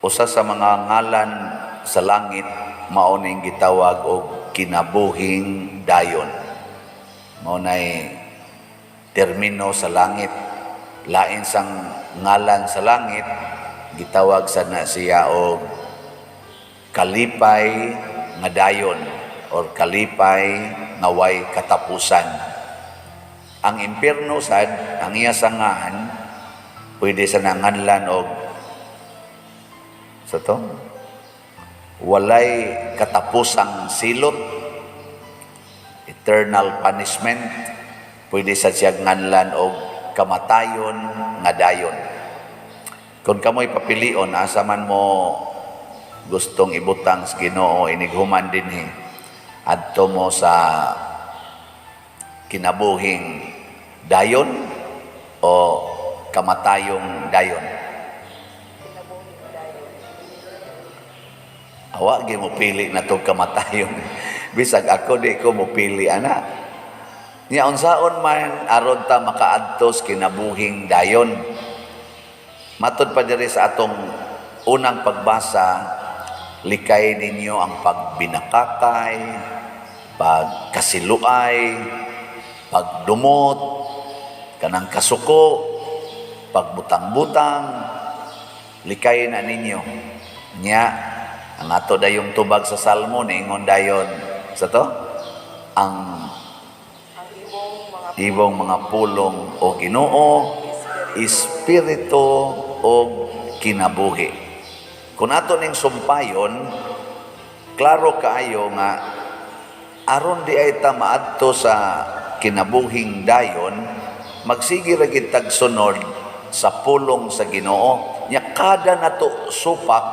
Usa sa mga ngalan sa langit mao ning gitawag og kinabuhing dayon. Mao nay termino sa langit. Lain sang ngalan sa langit gitawag sana siya og kalipay nga dayon or kalipay nga way katapusan. Ang impierno sad ang iya sangahan pwede sa nanganlan og sa to walay katapusang silot, eternal punishment. Pwede sa siya nganlan og kamatayon nga dayon. Kung kamoy papilion asa man mo gustong ibutang sa Ginoo inighuman dinhi adto mo sa kinabuhing dayon o kamatayong dayon. Awa gi mo pili na to kamatayon. Bisag ako di ko mo pili ana. Nya unsaon man aron ta makaadto sa kinabuhing dayon. Matud pa diri sa atong unang pagbasa, likay ninyo ang pagbinakakay, pagkasiluay, pagdumot, kanang kasuko, pagbutang-butang, likay na ninyo. Nya ang ato dayong tubag sa Salmo ningon dayon sa to ang ibong mga pulong o Ginoo, espiritu o kinabuhi. Kung ato ning sumpayon, klaro kaayo nga aron di ay ta maadto sa kinabuhing dayon, magsige ra gid tag sunod sa pulong sa Ginoo. Nya kada nato supak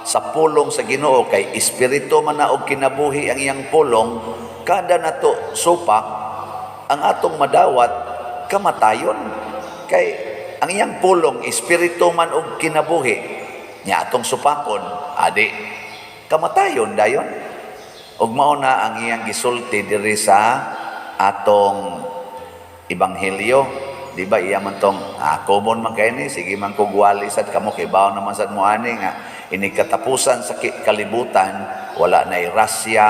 sa pulong sa Ginoo kay espiritu man na og kinabuhi ang iyang pulong, kada nato supak ang atong madawat kamatayon kay ang iyang pulong espiritu man og kinabuhi nya atong supakon adi kamatayon dayon. Ug mao na ang iyang gisulti diri sa atong ebanghelyo, di ba? Iya man tong common man kay ni, sige man ko gwali sad kamo kay bawo naman sad mo ani nga ini katapusan sa kalibutan, wala nay Russia,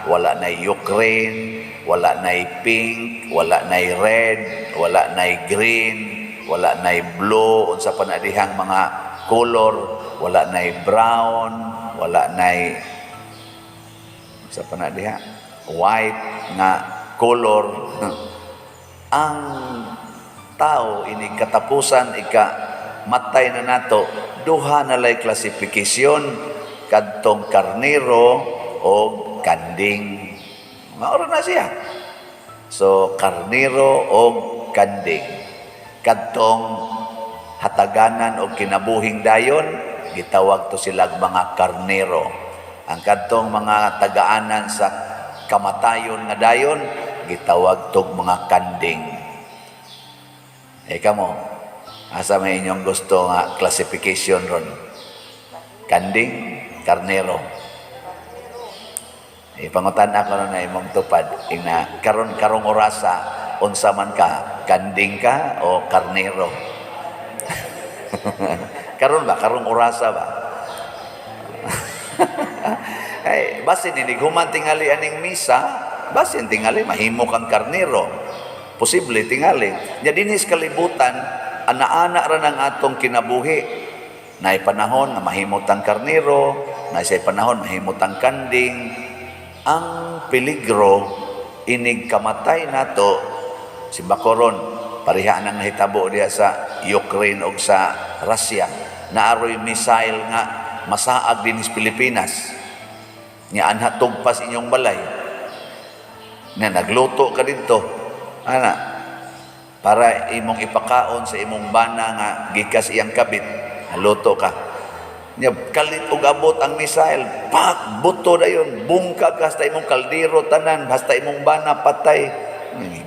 wala nay Ukraine, wala nay pink, wala nay red, wala nay green, wala nay blue, unsa pa na dihang mga color, wala nay brown, wala nay unsa pa na diha white nga color. Ang tao ini katapusan matay na nato, duha na lay klasifikasyon kadtong karnero o kanding. Maoro na siya. So karnero o kanding. Kadtong hataganan o kinabuhing dayon, gitawag to silag mga karnero. Ang kadtong mga tagaanan sa kamatayon nga dayon, gitawag tog mga kanding. Kamo, asa may inyong gusto nga classification ron? Kanding, karnero. Pangutan ako na imong tupad. Karong orasa, unsa man ka, kanding ka o karnero? Karon ba? Karong orasa ba? Ay, basin ini human tingali aning misa, basin tingali mahimo kang karnero. Posible tingali. Nya dinis kalibutan, ana-ana ra nang atong kinabuhi. Naay panahon na mahimot ang karnero, naay say panahon mahimot ang kanding. Ang peligro inig kamatay nato si Bacoron, pareha nang nahitabo diha sa Ukraine ug sa Russia. Naaroy missile nga masaag din sa Pilipinas. Nya anha tugpas inyong balay. Na nagluto ka dito. Ana, para imong ipakaon sa imong bana nga gikas iyang kabit, naluto ka. Nya kalit og abot ang missile, pak buto dayon, bungkag hasta imong kaldero tanan, hasta imong bana patay.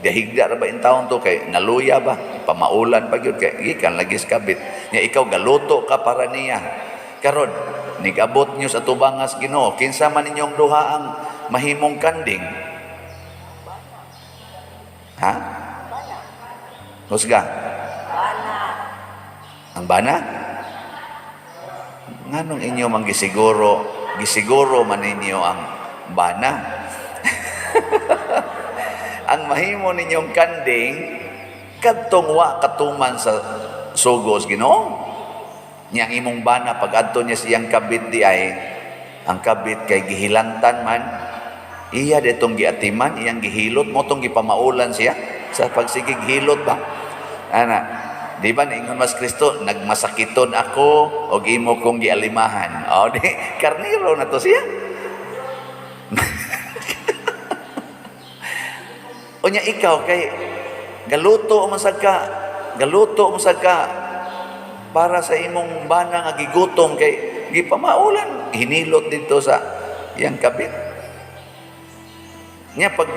Dahigda ra ba in taon to kay naluya ba? Pamaulan pa gyud kay gikan lagi sa kabit. Nya ikaw galuto ka para niya. Karon nigabot niyo sa tubangas Ginoo, kinsa man inyong duha ang mahimong kanding? Ha? Husga? Bana. Ang bana? nganong inyo gisiguro man ninyo ang bana. Ang mahimo ninyong kanding kadtong wa katuman sa sugos Ginoo. Niyang imong bana pag adto niya siyang kabit di ay ang kabit kay gihilantan man, iya detong giatiman, iyang gihilot mo tong gipamaulan siya sa pagsigig hilot ba. Ana, di ba niingon mas Kristo, nagmasakiton ako og imo kong gialimahan. O di karniro na to siya. Unya ikaw kay galuto mo sad ka para sa imong bana nga gigutom kay gipamaulan, hinilot dito sa iyang kabit. Nya pag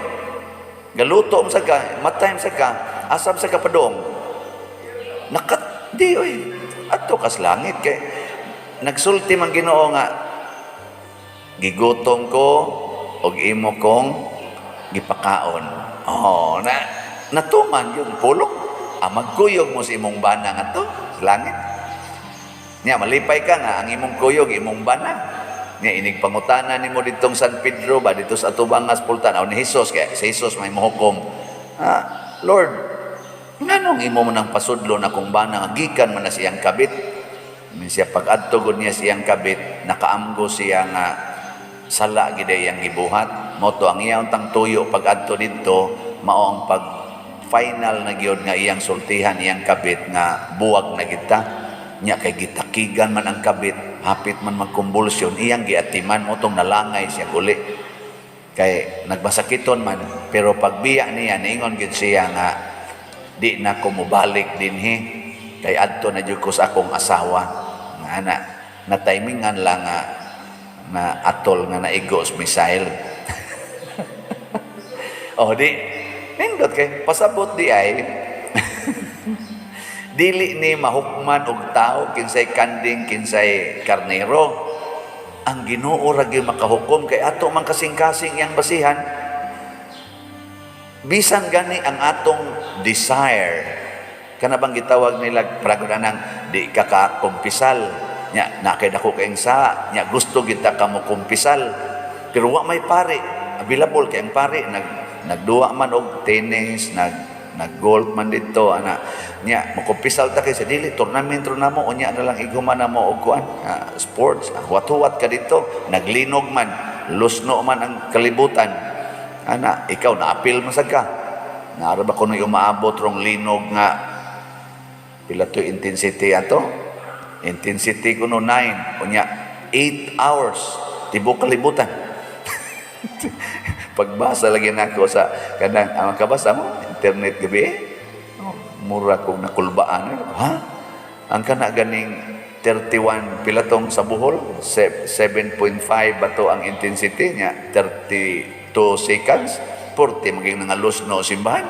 galuto mo sad ka, matay sa ka, asam sa kapadong. Nakat di oy. Adto kas langit kay nagsulti man Ginoo nga gigutom ko og imo kong gipakaon. Oh, natuman yung pulong. Magkuyog mo sa imong bana nga to sa langit. Nya malipay ka nga ang imong kuyog, imong bana. Nya inig pangutana nimo ditong San Pedro ba dito sa Atubangas Pultan ni Hesus kay si Hesus may mohukom. Lord, nganong imo man ang pasudlo na kung bana nga gikan man na siyang kabit. Siya pag-adto gud niya siyang kabit, nakaamgo siya nga sala gid iyang gibuhat. Moto ang iyang tang tuyo pag-adto didto mao ang pag final na gyud nga iyang sultihan iyang kabit nga buwag na kita. Nya kay gitakigan man ang kabit, hapit man magkumbulsyon, iyang giatiman mo tong nalangay siya guli. Kay nagbasakiton man, pero pagbiya niya niingon gid siya nga di na ko mobalik dinhi kay adto na jud ko sa akong asawa. Nga ana na timingan lang nga na atol nga naigos missile. Oh di nindot kay pasabot di ay dili ni mahukman og tao kinsay kanding kinsay karnero. Ang Ginoo ra gyud makahukom kay ato man kasing-kasing iyang basihan. Bisan gani ang atong desire kana bang gitawag nila pragodanang di ka kumpisal nya nakay dako kay sa nya gusto kita ka mo kumpisal pero wa may pare available kay ang pare nagduwa man og tennis nag-golf man dito ana nya makumpisal ta kay sa dili tournament na mo unya na lang iguman na mo og kuan sports huwat-huwat ka dito naglinog man lusno man ang kalibutan ana ikaw na-appeal man sad ka naara ba kuno umaabot rong linog nga pila to intensity ato intensity kuno 9 unya 8 hours tibok kalibutan. Pagbasa lagi nako sa kanang ang kabasa mo internet gabi mura kong nakulbaan ang kana ganing 31 pilatong sa buhol 7.5 bato ang intensity nya 32 seconds 40 maging nangalus no simbahan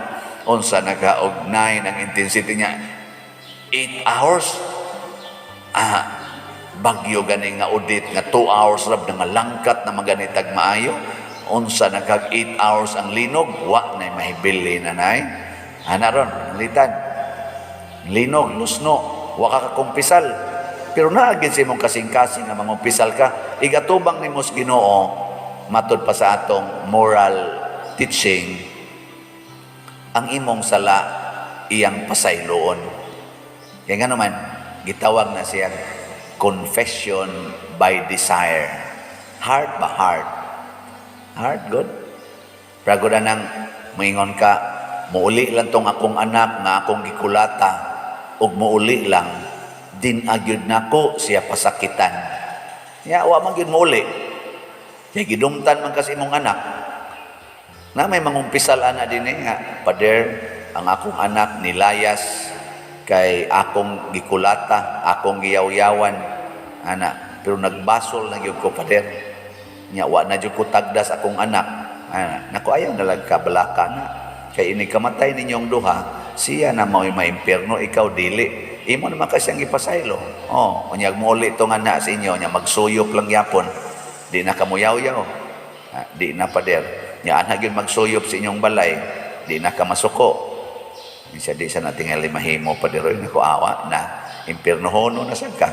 unsa nagaog 9 ang intensity nya 8 hours bagyo gani nga audit nga 2 hours rab nga langkat na maganitag maayo unsa nagkag 8 hours ang linog wa na mahibili na nay ana ron litan linog lusno wa ka kumpisal pero naagin sa imong kasing-kasing nga mangumpisal ka igatubang nimo sa Ginoo matud pa sa atong moral teaching ang imong sala iyang pasayloon kaya nga naman gitawag na siya confession by desire heart ba heart good pragoda nang moingon ka muuli lang tong akong anak nga akong gikulata ug muuli lang din agyud nako siya pasakitan nya wa man gyud muuli kay gidumtan man kasi imong anak na may mangumpisal ana dinhi nga pader ang akong anak nilayas kay akong gikulata akong giyaw-yawan ana pero nagbasol na gyud ko pader nya wa na jud ko tagdas akong anak nako ayaw na lang kabalaka na kay ini kamatay ninyong duha siya na mao'y maimpierno ikaw dili imo naman kasi ang ipasaylo unyag mo uli itong anak sa inyo nya magsuyop lang yapon di na kamuyaw-yaw di na pader nya anak yun magsuyop sa inyong balay di na ka masuko di sa natingali mahimo pader nako awa na impierno hono na sad ka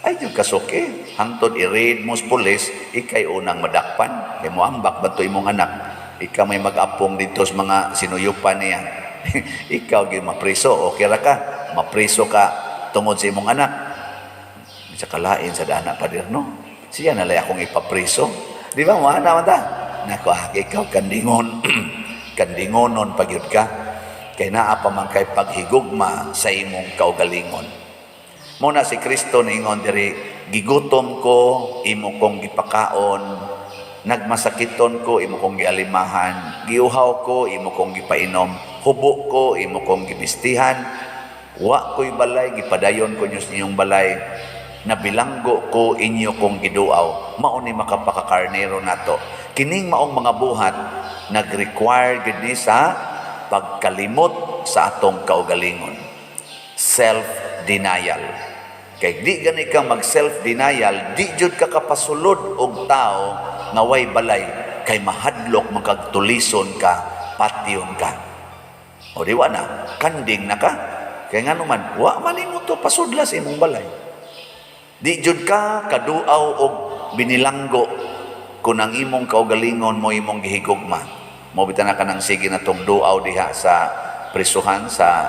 Ay yung kasuki, hangtod i-raid mo sa pulis, ikay unang madakpan, kay mo ambak ba ito imong anak, ikaw may mag-apong dito sa mga sinuyupan niya, ikaw gyud mapriso, okay ra ka, mapriso ka tungod sa imong anak, sa kalain sa dana pader no, siya nalay akong ipapriso, di ba mo naman ta, nako ikaw kandingon, kandingonon pagyud ka, kay naa pa man kay paghigugma sa imong kaugalingon. Muna si Kristo ningon diri, gigutom ko, imo kong gipakaon, nagmasakiton ko, imo kong gialimahan, giuhaw ko, imo kong gipainom, hubo ko, imo kong gibistihan, wa ko'y balay, gipadayon ko niyo sa inyong balay, nabilanggo ko, inyo kong giduaw. Mao ni makapakakarnero nato. Kining maong mga buhat, nag-require gid ni sa pagkalimot sa atong kaugalingon. Self-denial. Kay di gani ka mag-self-denial, di jud ka kapasulod og tao nga way balay, kay mahadlok magkagtulison ka, patyon ka. O di wa na, kanding na ka. Kay nga naman, wa man imo to pasudlas imong balay. Di jud ka kaduaw og binilanggo kung ang imong kaugalingon mo imong gihigugma. Mo bitan na ka nang sige na tong duaw diha sa prisuhan sa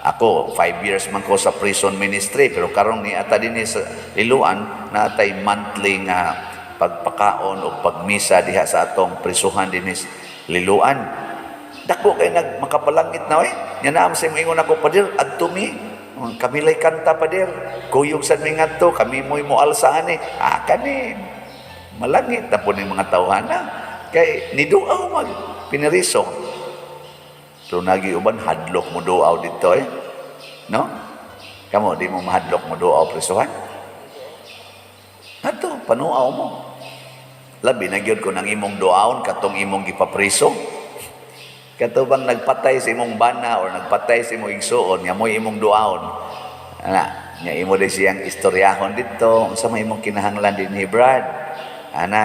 ako, 5 years man ko sa prison ministry, pero karong ni ata din sa Liloan, na atay monthly nga pagpakaon o pagmisa diha sa atong prisuhan din sa Liloan. Dako kay nagmakapalangit na nya naam sa ingon ako padir adto mi. Kami lay kanta padir. Kuyog sad mi ngadto, kami moy mo alsaan kani malangit na po ni mga tawhana. Kay niduaw mag piniriso. So nagiuban hadlok mo duaw dito no? Kamo di mo mahadlok mo duaw prisuhan? Ato panuaw mo. Labi na gyud ko nang imong duawon katong imong gipapriso. Katubang nagpatay sa imong bana or nagpatay sa imong igsuon, nga mo imong duawon. Ana, nya imo di siyang istoryahon dito, unsa may imong kinahanglan din ni Brad. Ana,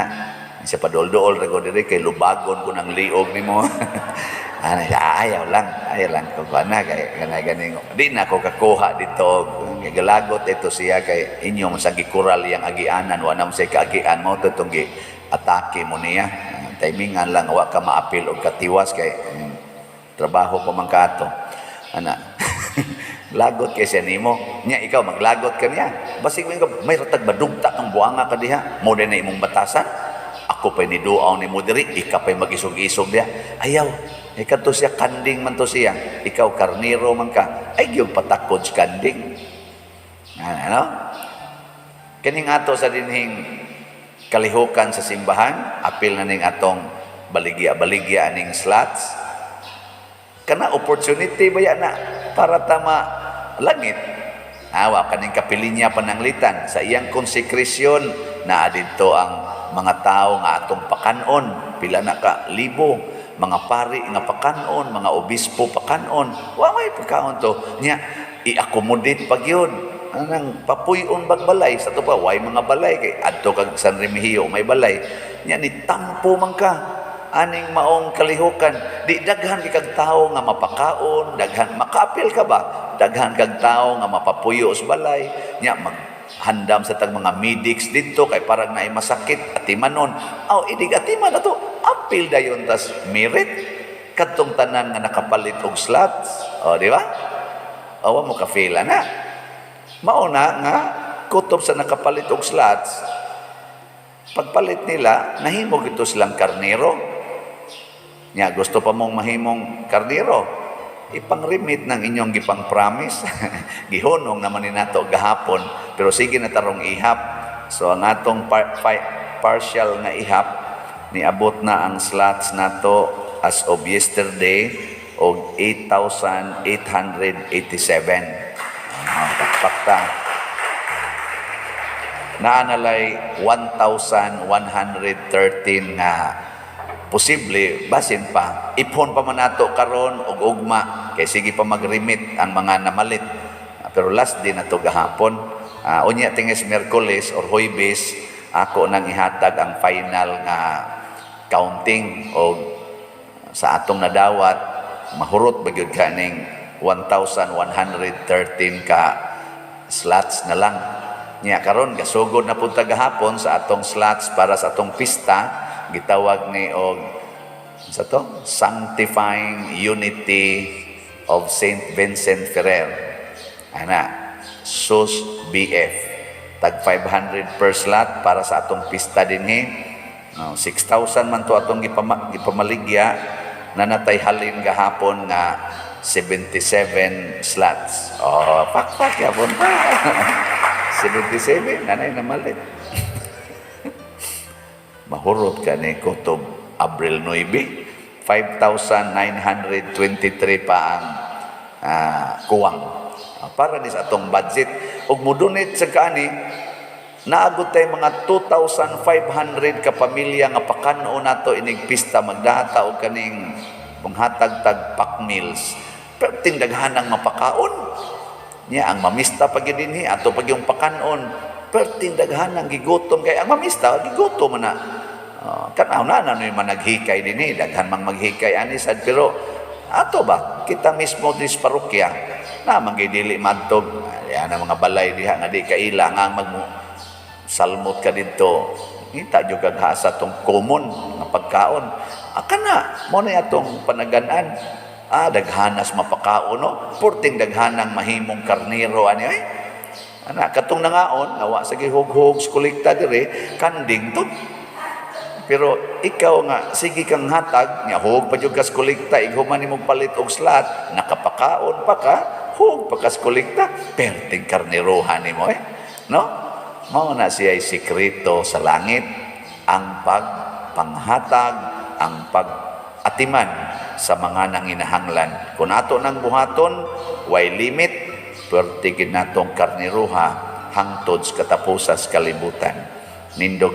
siya padol-dol rego diri kay lubagon ko ng liog nimo. Ana, ayaw lang ko na kay ganing. Di na ko kakuha dito. Galagot ito siya kay inyo sa gikural yang agianan, wa na say kaagian mo to tong atake mo niya. Timingan lang wa ka maapil og katiwas kay trabaho ko man kato. Ana. Lagot kay siya nimo. Nya ikaw maglagot ka niya. Basig may ratag badugta kang buanga ka diha. Mo na imong batasan. Ako pa'y niduaw ni mo diri, ikaw pa'y mag-isog-isog diya. Ayaw, ikaw siya, kanding man to siya. Ikaw, karniro man ka. Ay, yung patakod sa kanding. Ano? Kaning ato sa dinhing kalihukan sa simbahan, apil na ning atong baligya-baligya ning slots. Kana opportunity ba yan na para tama langit? Awa, kaning kapilinya pananglitan. Sa iyang konsekresyon na adito ang mga tao nga atong pakanon, pila na ka libo, mga pari nga pakanon, mga obispo pakanon, wa may pagkaon to nya i-accommodate pag yun anang papuyon bagbalay sa to pa way mga balay kay adto kag San Remigio may balay nya ni tampo man ka aning maong kalihukan di daghan kag tao nga mapakaon, daghan makapil ka ba, daghan kag tao nga mapapuyo sa balay nya handam sa tag mga medics dito kay parang naay masakit atimanon idig atiman na to apil dayon tas merit kadtong tanan nga nakapalit og slots di ba awa mo ka-fail na mauna nga kutob sa nakapalit og slots pagpalit nila nahimog ito silang karnero nya gusto pa mong mahimong karnero ipang-remit ng inyong gipang-promise. Gihunong naman ni nato gahapon. Pero sige na tarong ihap. So ang atong partial nga ihap, niabot na ang slots nato as of yesterday og 8,887. Pakta. Naanalay 1,113 nga posible basin pa ipon pa man nato karon og ugma kay sige pa mag-remit ang mga namalit pero last din nato gahapon unya tinges Miyerkules or Huwebes ako nang ihatag ang final nga counting og sa atong nadawat mahurot bagyod kaning 1,113 ka slots na lang Nya karon gasugod na punta gahapon sa atong slots para sa atong pista, gitawag ni og sa to Sanctifying Unity of Saint Vincent Ferrer. Ana, SUS BF. Tag 500 per slot para sa atong pista dinhi. 6,000 man to atong gipamaligya na natay halin gahapon nga 77 slots. Oh, pak yapon pa. 77 nanay na malit. Mahurot ka ni Kutob Abril 9, 5,923 pa ang kuwang. Para ni sa atong budget. Ug mudunit sa kaani, naabot tay mga 2,500 ka pamilya nga pakanon nato inig pista magdata og kaning panghatag tag pack meals. Perting daghanang mapakaon. Nya ang mamista pag dinhi ato pag yung pakanon, perting daghanang gigutom kay ang mamista gigutom na. Kanaw na yung managhikay dinhi, daghan mang maghikay ani sad pero ato ba kita mismo dis parokya na magidili madtog yan ang mga balay diha nga di kaila nga salmot ka dito kita jud kag hasa tong common nga pagkaon akana mo na atong panagan-an daghanas mapakaon no porting daghanang mahimong karnero ani ay ana katong nangaon nawa sa gihughog kolekta dire kanding to. Pero ikaw nga, sige kang hatag, nga hug pa dyan kas kolekta, ighuman imong palit og slot, nakapakaon pa ka, hug pa kas kolekta, perting karniruhan mo No? Mao na siya ay sikreto sa langit, ang pagpanghatag, ang pag-atiman sa mga nanginahanglan. Kung ato nang buhaton, way limit, pertigin natong karniruha, hangtod sa katapusas kalibutan. Nindog